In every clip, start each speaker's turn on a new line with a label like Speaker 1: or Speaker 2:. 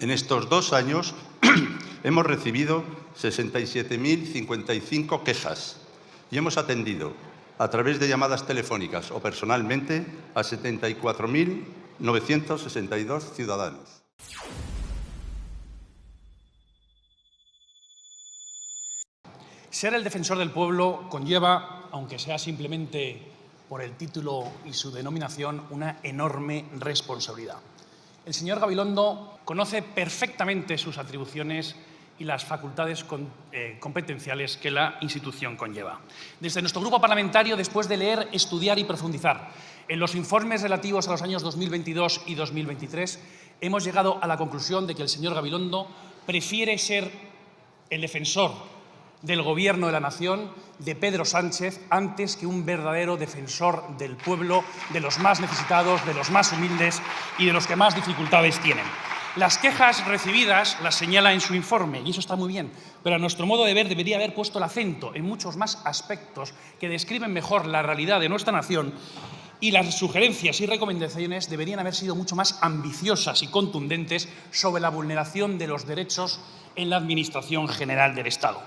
Speaker 1: En estos 2 años hemos recibido 67.055 quejas y hemos atendido a través de llamadas telefónicas o personalmente a 74.962 ciudadanos.
Speaker 2: Ser el defensor del pueblo conlleva, aunque sea simplemente por el título y su denominación, una enorme responsabilidad. El señor Gabilondo conoce perfectamente sus atribuciones y las facultades competenciales que la institución conlleva. Desde nuestro grupo parlamentario, después de leer, estudiar y profundizar en los informes relativos a los años 2022 y 2023, hemos llegado a la conclusión de que el señor Gabilondo prefiere ser el defensor del Gobierno de la Nación, de Pedro Sánchez, antes que un verdadero defensor del pueblo, de los más necesitados, de los más humildes y de los que más dificultades tienen. Las quejas recibidas las señala en su informe, y eso está muy bien, pero a nuestro modo de ver debería haber puesto el acento en muchos más aspectos que describen mejor la realidad de nuestra nación, y las sugerencias y recomendaciones deberían haber sido mucho más ambiciosas y contundentes sobre la vulneración de los derechos en la Administración General del Estado.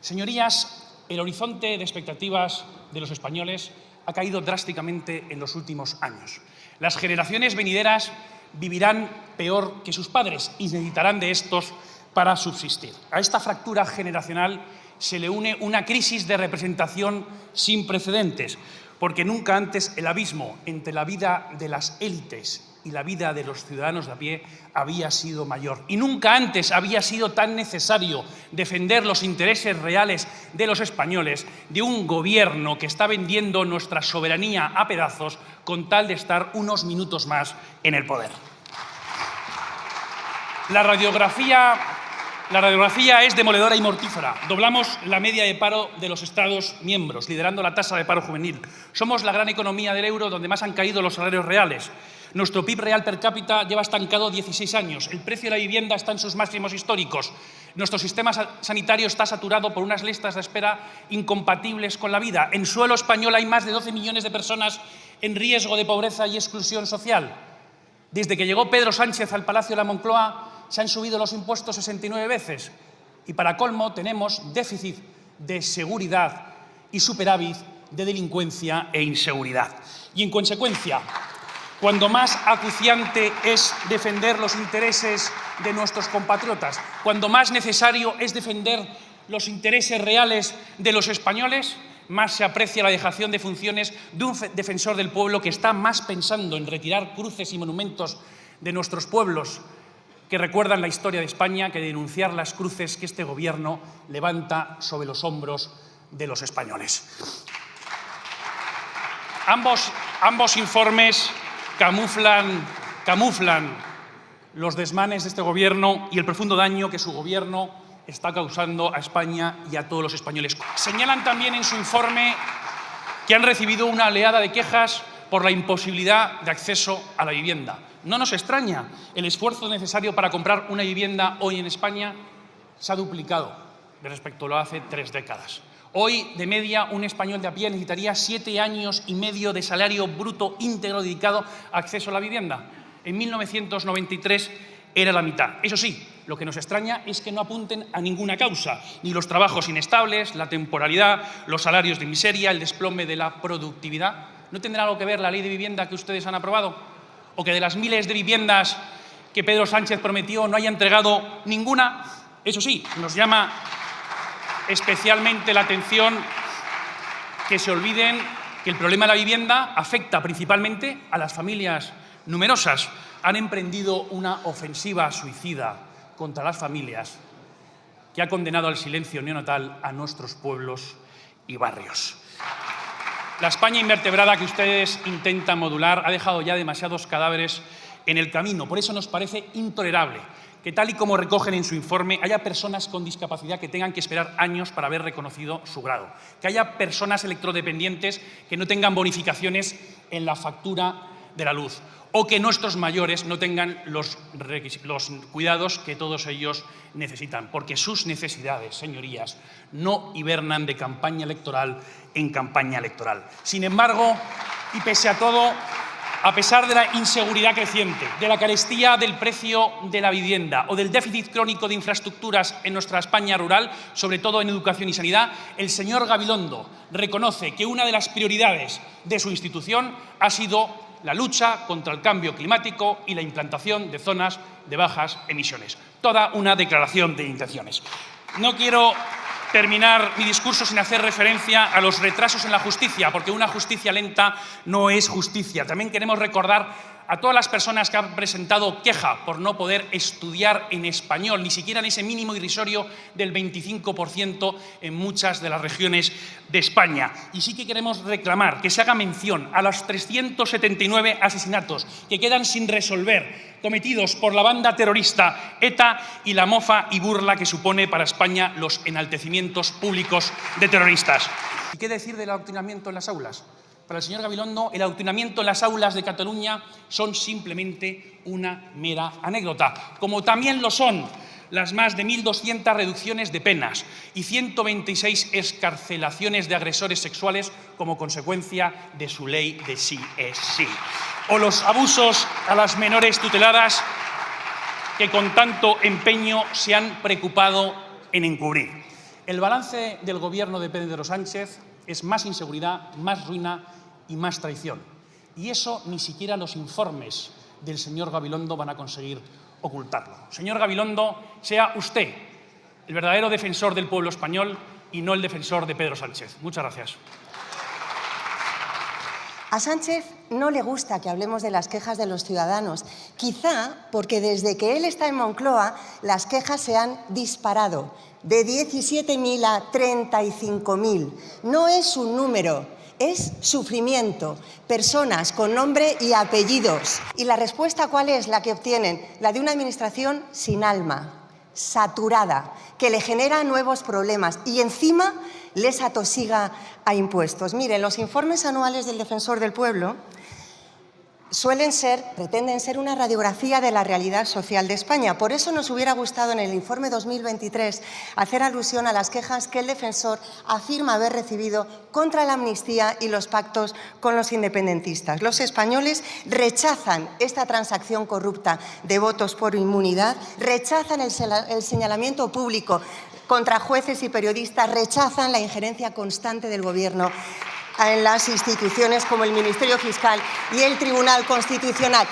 Speaker 2: Señorías, el horizonte de expectativas de los españoles ha caído drásticamente en los últimos años. Las generaciones venideras vivirán peor que sus padres y necesitarán de estos para subsistir. A esta fractura generacional se le une una crisis de representación sin precedentes, porque nunca antes el abismo entre la vida de las élites y la vida de los ciudadanos de a pie había sido mayor. Y nunca antes había sido tan necesario defender los intereses reales de los españoles de un gobierno que está vendiendo nuestra soberanía a pedazos con tal de estar unos minutos más en el poder. La radiografía es demoledora y mortífera. Doblamos la media de paro de los Estados miembros, liderando la tasa de paro juvenil. Somos la gran economía del euro donde más han caído los salarios reales. Nuestro PIB real per cápita lleva estancado 16 años. El precio de la vivienda está en sus máximos históricos. Nuestro sistema sanitario está saturado por unas listas de espera incompatibles con la vida. En suelo español hay más de 12 millones de personas en riesgo de pobreza y exclusión social. Desde que llegó Pedro Sánchez al Palacio de la Moncloa, se han subido los impuestos 69 veces. Y para colmo tenemos déficit de seguridad y superávit de delincuencia e inseguridad. Y en consecuencia, cuando más acuciante es defender los intereses de nuestros compatriotas, cuando más necesario es defender los intereses reales de los españoles, más se aprecia la dejación de funciones de un defensor del pueblo que está más pensando en retirar cruces y monumentos de nuestros pueblos que recuerdan la historia de España que denunciar las cruces que este Gobierno levanta sobre los hombros de los españoles. Ambos informes camuflan los desmanes de este Gobierno y el profundo daño que su Gobierno está causando a España y a todos los españoles. Señalan también en su informe que han recibido una oleada de quejas por la imposibilidad de acceso a la vivienda. No nos extraña, el esfuerzo necesario para comprar una vivienda hoy en España se ha duplicado respecto a lo hace 3 décadas. Hoy, de media, un español de a pie necesitaría 7 años y medio de salario bruto íntegro dedicado a acceso a la vivienda. En 1993 era la mitad. Eso sí, lo que nos extraña es que no apunten a ninguna causa, ni los trabajos inestables, la temporalidad, los salarios de miseria, el desplome de la productividad. ¿No tendrá algo que ver la ley de vivienda que ustedes han aprobado? ¿O que de las miles de viviendas que Pedro Sánchez prometió no haya entregado ninguna? Eso sí, nos llama especialmente la atención que se olviden que el problema de la vivienda afecta principalmente a las familias numerosas. Han emprendido una ofensiva suicida contra las familias que ha condenado al silencio neonatal a nuestros pueblos y barrios. La España invertebrada que ustedes intentan modular ha dejado ya demasiados cadáveres en el camino. Por eso nos parece intolerable que, tal y como recogen en su informe, haya personas con discapacidad que tengan que esperar años para ver reconocido su grado, que haya personas electrodependientes que no tengan bonificaciones en la factura de la luz, o que nuestros mayores no tengan los cuidados que todos ellos necesitan, porque sus necesidades, señorías, no hibernan de campaña electoral en campaña electoral. Sin embargo, y pese a todo, A pesar de la inseguridad creciente, de la carestía del precio de la vivienda o del déficit crónico de infraestructuras en nuestra España rural, sobre todo en educación y sanidad, el señor Gabilondo reconoce que una de las prioridades de su institución ha sido la lucha contra el cambio climático y la implantación de zonas de bajas emisiones. Toda una declaración de intenciones. No quiero terminar mi discurso sin hacer referencia a los retrasos en la justicia, porque una justicia lenta no es justicia. También queremos recordar a todas las personas que han presentado queja por no poder estudiar en español, ni siquiera en ese mínimo irrisorio del 25% en muchas de las regiones de España. Y sí que queremos reclamar que se haga mención a los 379 asesinatos que quedan sin resolver, cometidos por la banda terrorista ETA, y la mofa y burla que supone para España los enaltecimientos públicos de terroristas. ¿Y qué decir del adoctrinamiento en las aulas? Para el señor Gabilondo, el adoctrinamiento en las aulas de Cataluña son simplemente una mera anécdota, como también lo son las más de 1.200 reducciones de penas y 126 excarcelaciones de agresores sexuales como consecuencia de su ley de sí es sí, o los abusos a las menores tuteladas que con tanto empeño se han preocupado en encubrir. El balance del Gobierno de Pedro Sánchez es más inseguridad, más ruina y más traición. Y eso ni siquiera los informes del señor Gabilondo van a conseguir ocultarlo. Señor Gabilondo, sea usted el verdadero defensor del pueblo español y no el defensor de Pedro Sánchez. Muchas gracias.
Speaker 3: A Sánchez no le gusta que hablemos de las quejas de los ciudadanos, quizá porque desde que él está en Moncloa las quejas se han disparado, de 17.000 a 35.000. No es un número, es sufrimiento, personas con nombre y apellidos. ¿Y la respuesta cuál es la que obtienen? La de una administración sin alma, saturada, que le genera nuevos problemas y encima les atosiga a impuestos. Miren, los informes anuales del Defensor del Pueblo pretenden ser una radiografía de la realidad social de España. Por eso nos hubiera gustado en el informe 2023 hacer alusión a las quejas que el defensor afirma haber recibido contra la amnistía y los pactos con los independentistas. Los españoles rechazan esta transacción corrupta de votos por inmunidad, rechazan el señalamiento público contra jueces y periodistas, rechazan la injerencia constante del Gobierno en las instituciones como el Ministerio Fiscal y el Tribunal Constitucional.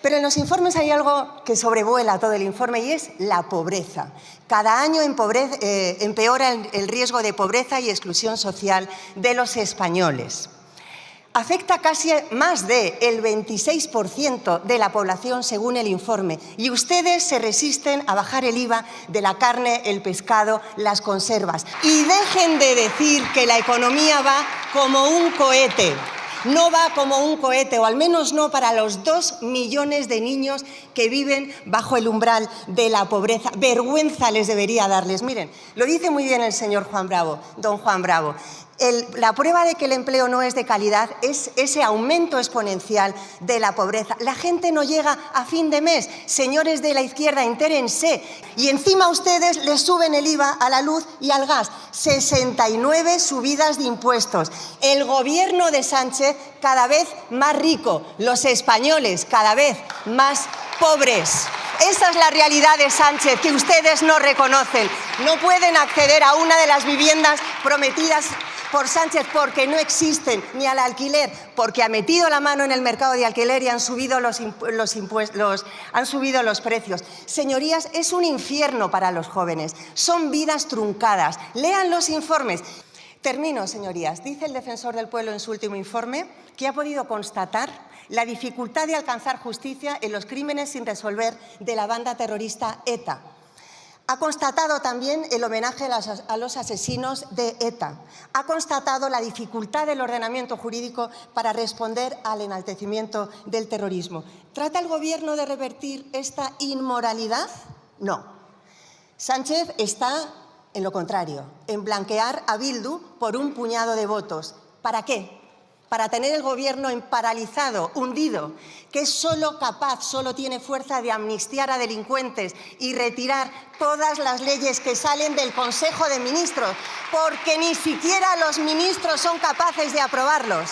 Speaker 3: Pero en los informes hay algo que sobrevuela todo el informe y es la pobreza. Cada año empeora el riesgo de pobreza y exclusión social de los españoles. Afecta casi más del 26% de la población según el informe y ustedes se resisten a bajar el IVA de la carne, el pescado, las conservas. Y dejen de decir que la economía va como un cohete. No va como un cohete, o al menos no para los 2 millones de niños que viven bajo el umbral de la pobreza. Vergüenza les debería darles. Miren, lo dice muy bien el señor Juan Bravo, don Juan Bravo. La prueba de que el empleo no es de calidad es ese aumento exponencial de la pobreza. La gente no llega a fin de mes. Señores de la izquierda, entérense. Y encima ustedes les suben el IVA a la luz y al gas. 69 subidas de impuestos. El Gobierno de Sánchez cada vez más rico. Los españoles cada vez más pobres. Esa es la realidad de Sánchez, que ustedes no reconocen. No pueden acceder a una de las viviendas prometidas por Sánchez porque no existen, ni al alquiler, porque ha metido la mano en el mercado de alquiler y han subido los precios. Señorías, es un infierno para los jóvenes. Son vidas truncadas. Lean los informes. Termino, señorías. Dice el Defensor del Pueblo en su último informe que ha podido constatar la dificultad de alcanzar justicia en los crímenes sin resolver de la banda terrorista ETA. Ha constatado también el homenaje a los asesinos de ETA. Ha constatado la dificultad del ordenamiento jurídico para responder al enaltecimiento del terrorismo. ¿Trata el Gobierno de revertir esta inmoralidad? No. Sánchez está en lo contrario, en blanquear a Bildu por un puñado de votos. ¿Para qué? Para tener el Gobierno paralizado, hundido, que es solo tiene fuerza de amnistiar a delincuentes y retirar todas las leyes que salen del Consejo de Ministros, porque ni siquiera los ministros son capaces de aprobarlos.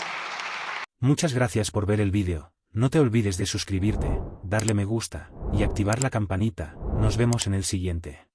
Speaker 4: Muchas gracias por ver el vídeo. No te olvides de suscribirte, darle me gusta y activar la campanita. Nos vemos en el siguiente.